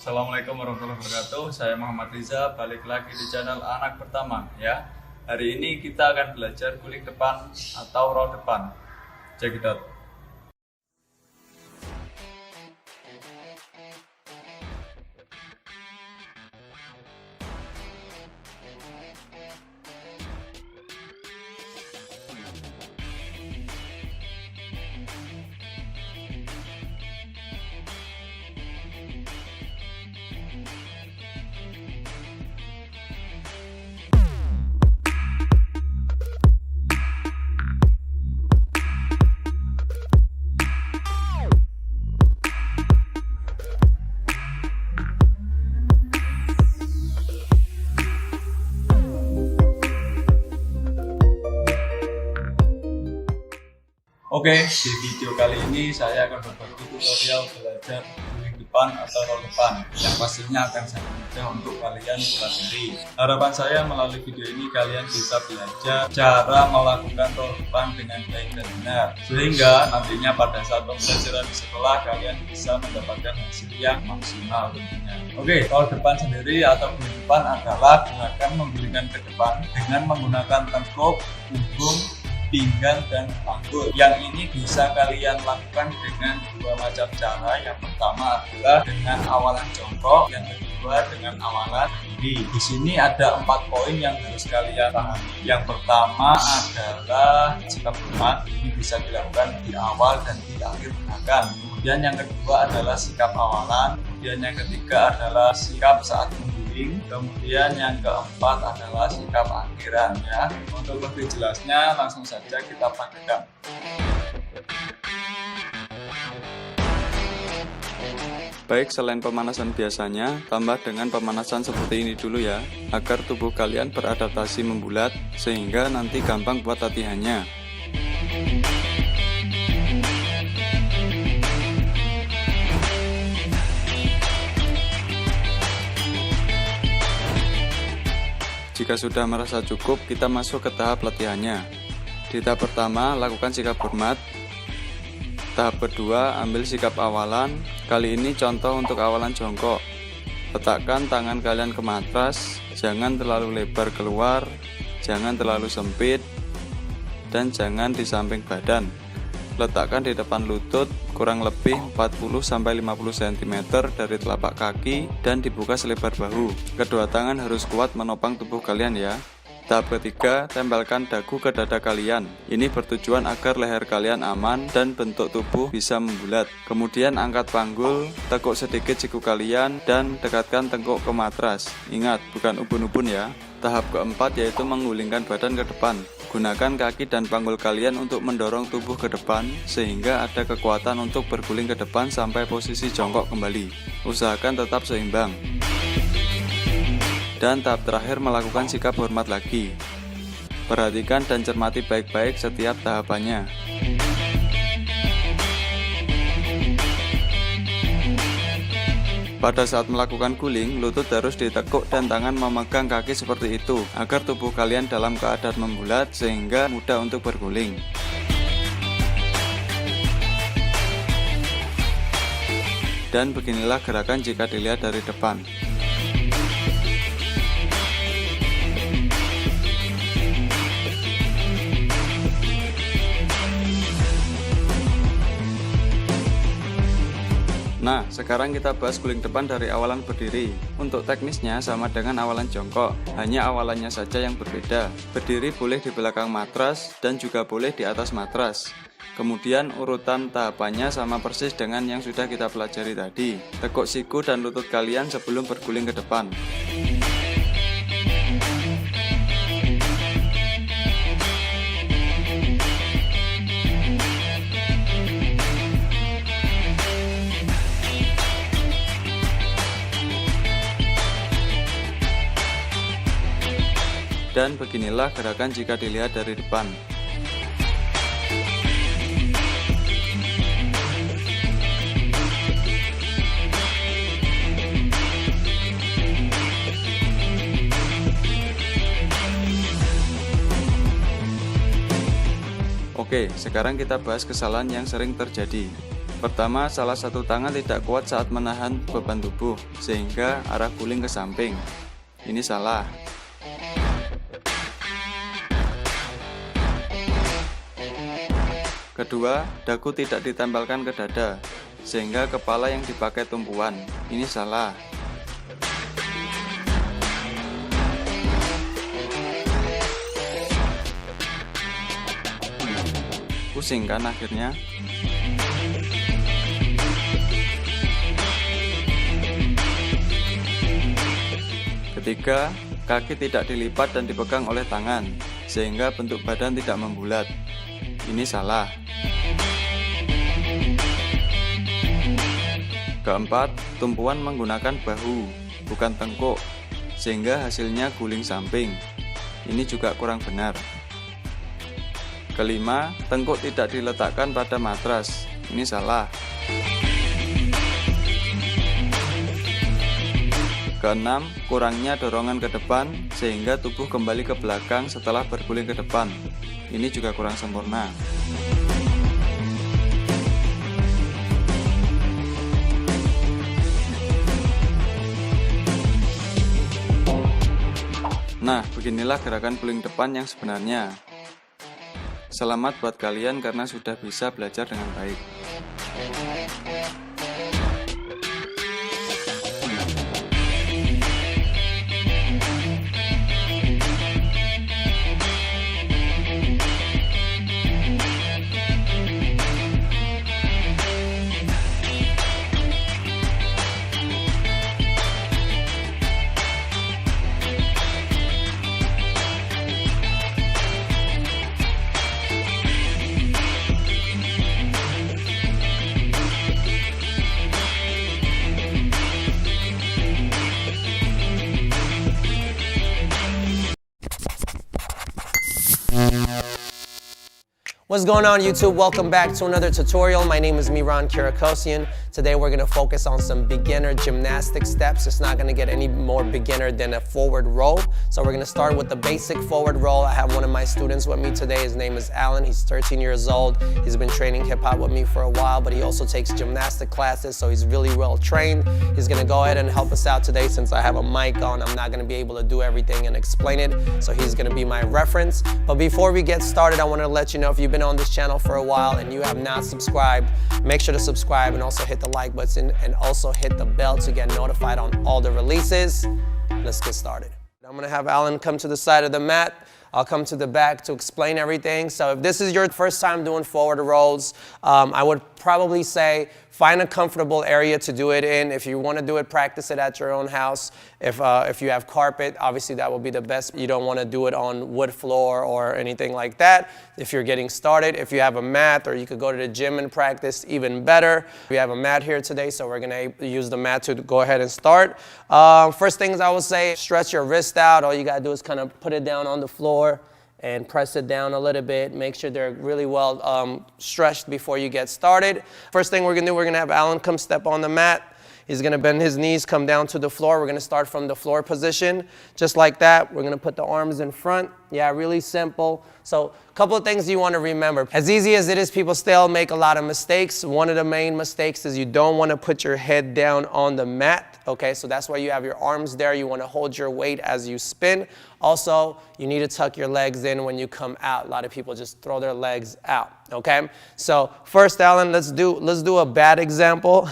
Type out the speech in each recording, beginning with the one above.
Assalamualaikum warahmatullahi wabarakatuh. Saya Muhammad Riza, balik lagi di channel Anak Pertama ya. Hari ini kita akan belajar guling depan atau roll depan. Check it out. Oke, di video kali ini saya akan berbagi tutorial belajar guling depan atau roll depan yang pastinya akan sangat mudah untuk kalian pelajari. Harapan saya melalui video ini kalian bisa belajar cara melakukan roll depan dengan baik dan benar, sehingga nantinya pada saat pembelajaran di sekolah kalian bisa mendapatkan hasil yang maksimal tentunya. Oke, roll depan sendiri atau guling depan adalah gerakan menggulingkan ke depan dengan menggunakan tengkuk, punggung, pinggang, dan panggul. Yang ini bisa kalian lakukan dengan dua macam cara. Yang pertama adalah dengan awalan jongkok, yang kedua dengan awalan berdiri. Di sini ada 4 poin yang harus kalian pahami. Yang pertama adalah sikap hormat. Ini bisa dilakukan di awal dan di akhir gerakan. Kemudian yang kedua adalah sikap awalan. Kemudian yang ketiga adalah sikap saat mengguling. Kemudian yang keempat adalah sikap akhiran ya. Untuk lebih jelasnya langsung saja kita praktekkan. Baik, selain pemanasan biasanya, tambah dengan pemanasan seperti ini dulu ya, agar tubuh kalian beradaptasi membulat, sehingga nanti gampang buat latihannya. Jika sudah merasa cukup, kita masuk ke tahap latihannya. Di tahap pertama, lakukan sikap hormat. Tahap kedua, ambil sikap awalan. Kali ini contoh untuk awalan jongkok. Letakkan tangan kalian ke matras, jangan terlalu lebar keluar, jangan terlalu sempit, dan jangan di samping badan. Letakkan di depan lutut, kurang lebih 40-50 cm dari telapak kaki, dan dibuka selebar bahu. Kedua tangan harus kuat menopang tubuh kalian ya. Tahap ketiga, tempelkan dagu ke dada kalian. Ini bertujuan agar leher kalian aman dan bentuk tubuh bisa membulat. Kemudian angkat panggul, tekuk sedikit siku kalian, dan dekatkan tengkuk ke matras. Ingat, bukan ubun-ubun ya. Tahap keempat yaitu menggulingkan badan ke depan. Gunakan kaki dan panggul kalian untuk mendorong tubuh ke depan, sehingga ada kekuatan untuk berguling ke depan sampai posisi jongkok kembali. Usahakan tetap seimbang. Dan tahap terakhir, melakukan sikap hormat lagi. Perhatikan dan cermati baik-baik setiap tahapannya. Pada saat melakukan guling, lutut harus ditekuk dan tangan memegang kaki seperti itu, agar tubuh kalian dalam keadaan membulat sehingga mudah untuk berguling. Dan beginilah gerakan jika dilihat dari depan. Nah, sekarang kita bahas guling depan dari awalan berdiri. Untuk teknisnya sama dengan awalan jongkok, hanya awalannya saja yang berbeda. Berdiri boleh di belakang matras dan juga boleh di atas matras. Kemudian urutan tahapannya sama persis dengan yang sudah kita pelajari tadi. Tekuk siku dan lutut kalian sebelum berguling ke depan. Dan beginilah gerakan jika dilihat dari depan. Oke, sekarang kita bahas kesalahan yang sering terjadi. Pertama, salah satu tangan tidak kuat saat menahan beban tubuh, sehingga arah guling ke samping. Ini salah. Kedua, dagu tidak ditempelkan ke dada, sehingga kepala yang dipakai tumpuan. Ini salah. Pusing kan akhirnya? Ketiga, kaki tidak dilipat dan dipegang oleh tangan, sehingga bentuk badan tidak membulat. Ini salah. Keempat, tumpuan menggunakan bahu, bukan tengkuk, sehingga hasilnya guling samping. Ini juga kurang benar. Kelima, tengkuk tidak diletakkan pada matras. Ini salah. Keenam, kurangnya dorongan ke depan sehingga tubuh kembali ke belakang setelah berguling ke depan. Ini juga kurang sempurna. Nah, beginilah gerakan guling depan yang sebenarnya. Selamat buat kalian karena sudah bisa belajar dengan baik. What's going on, YouTube? Welcome back to another tutorial. My name is Miran Kirakosian. Today we're going to focus on some beginner gymnastic steps. It's not going to get any more beginner than a forward roll. So we're going to start with the basic forward roll. I have one of my students with me today. His name is Alan. He's 13 years old. He's been training hip hop with me for a while, but he also takes gymnastic classes, so he's really well trained. He's going to go ahead and help us out today. Since I have a mic on, I'm not going to be able to do everything and explain it, so he's going to be my reference. But before we get started, I want to let you know, if you've been on this channel for a while and you have not subscribed, make sure to subscribe and also hit the like button and also hit the bell to get notified on all the releases. Let's get started. I'm gonna have Alan come to the side of the mat. I'll come to the back to explain everything. So if this is your first time doing forward rolls, I would probably say find a comfortable area to do it in. If you want to do it, practice it at your own house. If you have carpet, obviously that will be the best. You don't want to do it on wood floor or anything like that if you're getting started. If you have a mat, or you could go to the gym and practice, even better. We have a mat here today, so we're going to use the mat to go ahead and start. First things I would say, stretch your wrist out. All you got to do is kind of put it down on the floor and press it down a little bit. Make sure they're really well stretched before you get started. First thing we're gonna do, we're gonna have Alan come step on the mat. He's gonna bend his knees, come down to the floor. We're gonna start from the floor position, just like that. We're gonna put the arms in front. Yeah, really simple. So a couple of things you wanna remember. As easy as it is, people still make a lot of mistakes. One of the main mistakes is you don't wanna put your head down on the mat. Okay, so that's why you have your arms there. You wanna hold your weight as you spin. Also, you need to tuck your legs in when you come out. A lot of people just throw their legs out, okay? So first, Alan, let's do a bad example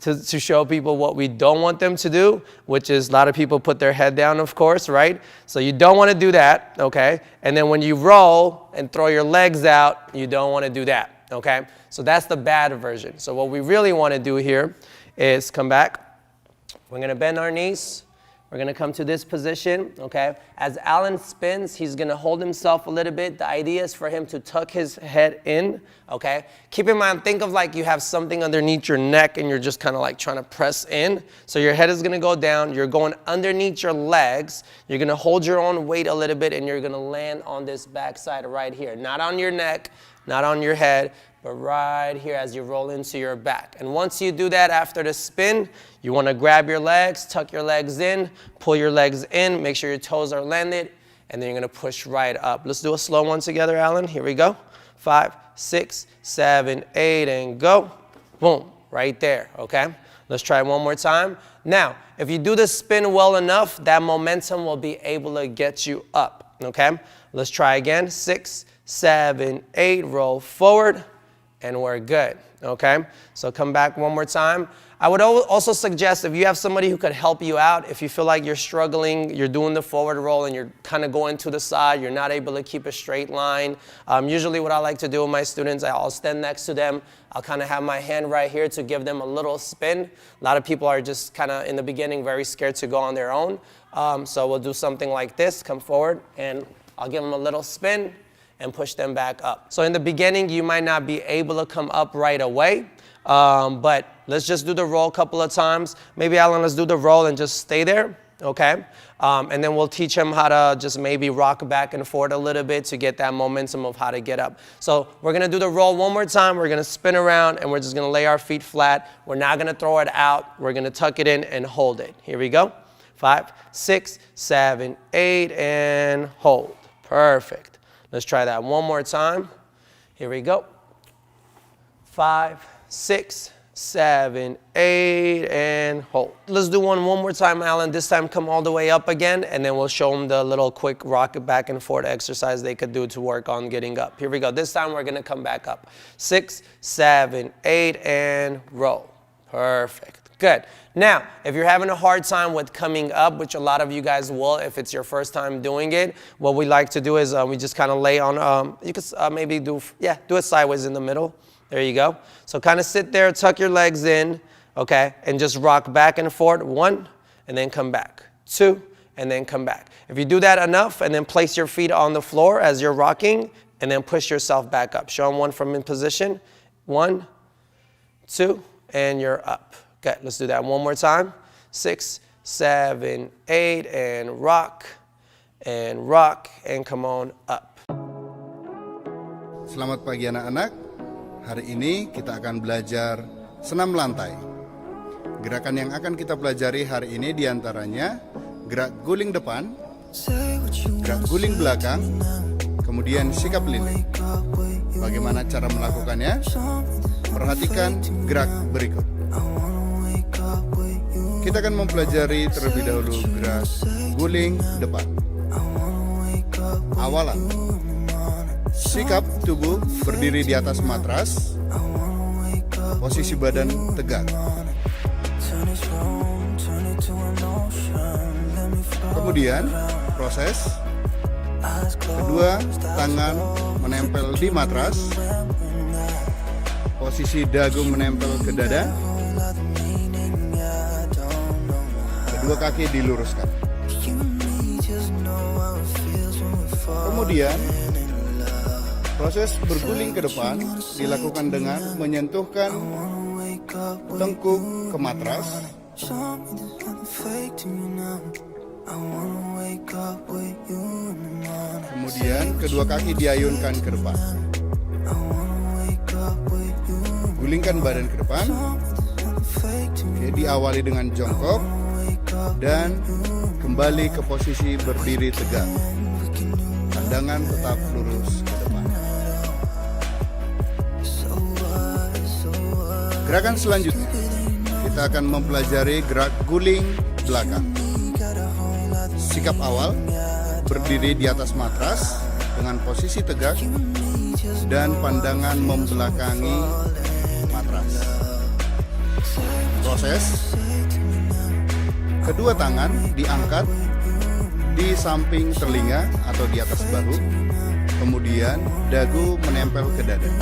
to show people what we don't want them to do, which is a lot of people put their head down, of course, right? So you don't want to do that, okay? And then when you roll and throw your legs out, you don't want to do that, okay? So that's the bad version. So what we really want to do here is come back. We're going to bend our knees. We're going to come to this position, okay? As Alan spins, he's going to hold himself a little bit. The idea is for him to tuck his head in, okay? Keep in mind, think of like you have something underneath your neck and you're just kind of like trying to press in. So your head is going to go down. You're going underneath your legs. You're going to hold your own weight a little bit and you're going to land on this backside right here. Not on your neck, not on your head, but right here as you roll into your back. And once you do that after the spin, you want to grab your legs, tuck your legs in, pull your legs in, make sure your toes are landed, and then you're going to push right up. Let's do a slow one together, Alan. Here we go. 5, 6, 7, 8, and go. Boom, right there, okay? Let's try one more time. Now, if you do the spin well enough, that momentum will be able to get you up, okay? Let's try again. 6, 7, 8, roll forward, and we're good, okay? So come back one more time. I would also suggest if you have somebody who could help you out, if you feel like you're struggling, you're doing the forward roll and you're kind of going to the side, you're not able to keep a straight line. Usually what I like to do with my students, I'll stand next to them. I'll kind of have my hand right here to give them a little spin. A lot of people are just kind of in the beginning very scared to go on their own. So we'll do something like this, come forward, and I'll give them a little spin and push them back up. So in the beginning, you might not be able to come up right away. But let's just do the roll a couple of times. Maybe Alan, let's do the roll and just stay there, okay? And then we'll teach him how to just maybe rock back and forth a little bit to get that momentum of how to get up. So we're gonna do the roll one more time. We're gonna spin around and we're just gonna lay our feet flat. We're not gonna throw it out. We're gonna tuck it in and hold it. Here we go. 5, 6, 7, 8, and hold. Perfect. Let's try that one more time. Here we go. 5, 6, 7, 8, and hold. Let's do one more time, Alan. This time come all the way up again, and then we'll show them the little quick rock back and forth exercise they could do to work on getting up. Here we go. This time we're gonna come back up. 6, 7, 8, and roll. Perfect. Good. Now, if you're having a hard time with coming up, which a lot of you guys will if it's your first time doing it, what we like to do is we just kind of lay on, you could maybe do it sideways in the middle. There you go. So kind of sit there, tuck your legs in, okay, and just rock back and forth. 1, and then come back. 2, and then come back. If you do that enough, and then place your feet on the floor as you're rocking, and then push yourself back up. Show them one from in position. 1, 2, and you're up. Good. Let's do that one more time. 6, 7, 8, and rock, and come on up. Selamat pagi anak-anak. Hari ini kita akan belajar senam lantai. Gerakan yang akan kita pelajari hari ini diantaranya gerak guling depan, gerak guling belakang, kemudian sikap lilin. Bagaimana cara melakukannya? Perhatikan gerak berikut. Kita akan mempelajari terlebih dahulu gerak guling depan. Awalan. Sikap tubuh berdiri di atas matras. Posisi badan tegak. Kemudian proses. Kedua tangan menempel di matras. Posisi dagu menempel ke dada. Kedua kaki diluruskan. Kemudian proses berguling ke depan dilakukan dengan menyentuhkan tengkuk ke matras. Kemudian kedua kaki diayunkan ke depan. Gulingkan badan ke depan. Oke, diawali dengan jongkok dan kembali ke posisi berdiri tegak. Pandangan tetap lurus ke depan. Gerakan selanjutnya, kita akan mempelajari gerak guling belakang. Sikap awal, berdiri di atas matras dengan posisi tegak dan pandangan membelakangi matras. Proses, kedua tangan diangkat di samping telinga atau di atas bahu, kemudian dagu menempel ke dada.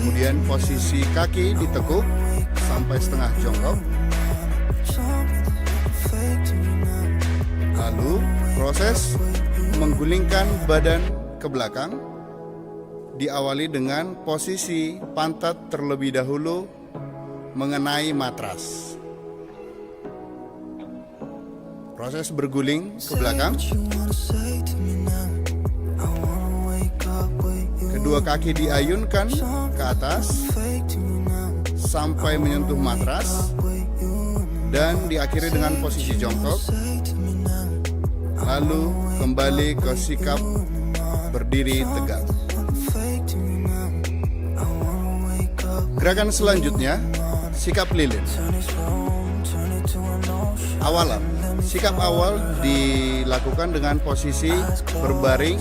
Kemudian posisi kaki ditekuk sampai setengah jongkok. Lalu proses menggulingkan badan ke belakang diawali dengan posisi pantat terlebih dahulu mengenai matras. Proses berguling ke belakang. Kedua kaki diayunkan ke atas sampai menyentuh matras dan diakhiri dengan posisi jongkok. Lalu kembali ke sikap berdiri tegak. Gerakan selanjutnya, sikap lilin. Awalan. Sikap awal dilakukan dengan posisi berbaring